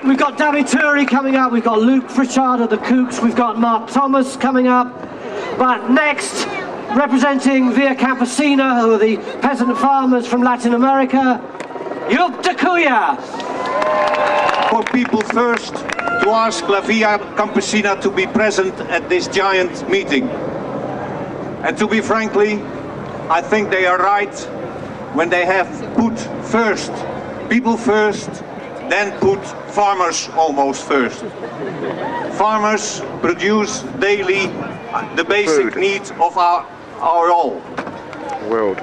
We've got David Turi coming up, we've got Luke Pritchard of the Kooks, we've got Mark Thomas coming up. But next, representing Via Campesina, who are the peasant farmers from Latin America, Yup Dakuya. For People First to ask La Via Campesina to be present at this giant meeting. And to be frankly, I think they are right when they have put first, people first, then put farmers almost first. Farmers produce daily the basic needs of our all. World.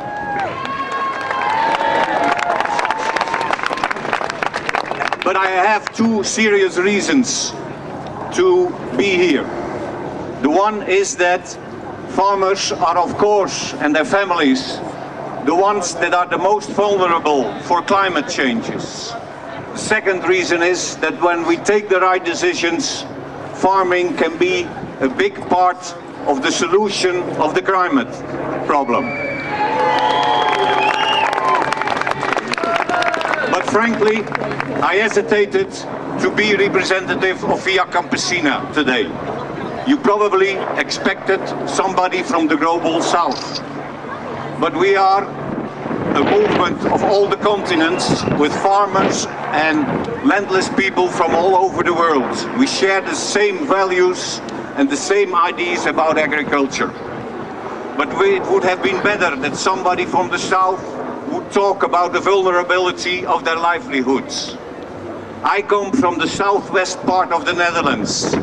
But I have two serious reasons to be here. The one is that farmers are, of course, and their families, the ones that are the most vulnerable for climate changes. The second reason is that when we take the right decisions, farming can be a big part of the solution of the climate problem. But frankly, I hesitated to be representative of Via Campesina today. You probably expected somebody from the global south. But we are a movement of all the continents with farmers and landless people from all over the world. We share the same values and the same ideas about agriculture. But it would have been better that somebody from the south would talk about the vulnerability of their livelihoods. I come from the southwest part of the Netherlands,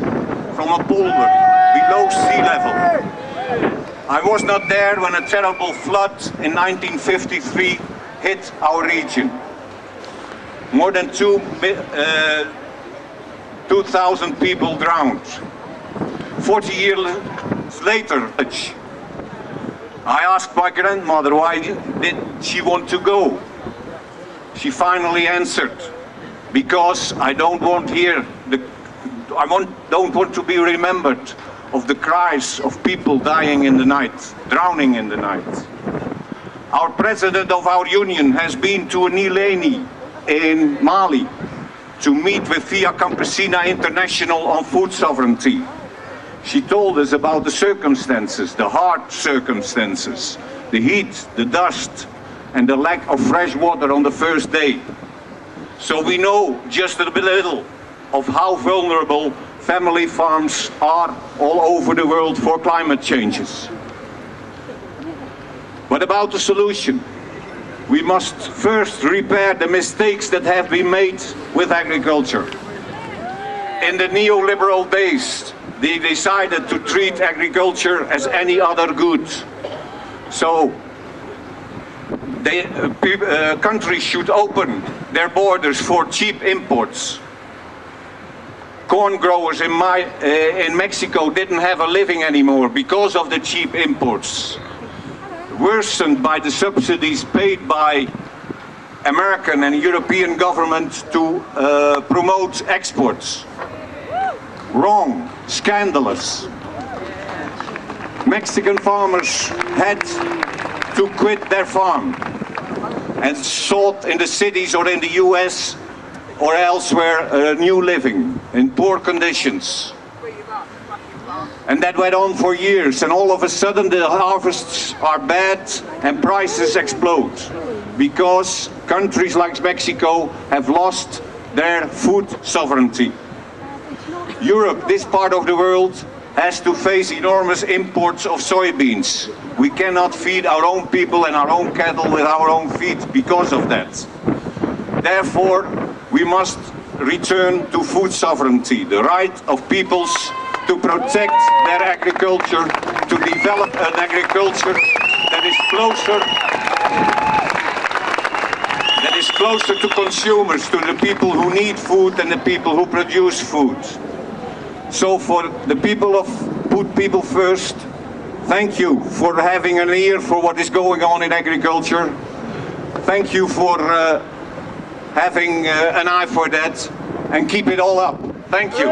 from a polder below sea level. I was not there when a terrible flood in 1953 hit our region. More than 2,000 people drowned. 40 years later, I asked my grandmother why did she want to go. She finally answered, because I don't want to be remembered of the cries of people dying in the night, drowning in the night. Our president of our union has been to Nileni in Mali to meet with Via Campesina International on food sovereignty. She told us about the circumstances, the hard circumstances, the heat, the dust, and the lack of fresh water on the first day. So we know just a little of how vulnerable family farms are all over the world for climate changes. What about the solution? We must first repair the mistakes that have been made with agriculture. In the neoliberal days, they decided to treat agriculture as any other good. So countries should open their borders for cheap imports. Corn growers in Mexico didn't have a living anymore because of the cheap imports, worsened by the subsidies paid by American and European governments to promote exports. Wrong, scandalous. Mexican farmers had to quit their farm and sought in the cities or in the US or elsewhere a new living in poor conditions. And that went on for years, and all of a sudden the harvests are bad and prices explode because countries like Mexico have lost their food sovereignty. Europe, this part of the world, has to face enormous imports of soybeans. We cannot feed our own people and our own cattle with our own feed because of that. Therefore, we must return to food sovereignty, the right of peoples to protect their agriculture, to develop an agriculture that is closer to consumers, to the people who need food and the people who produce food. So for the people of Put People First, thank you for having an ear for what is going on in agriculture. Thank you for having an eye for that, and keep it all up. Thank you.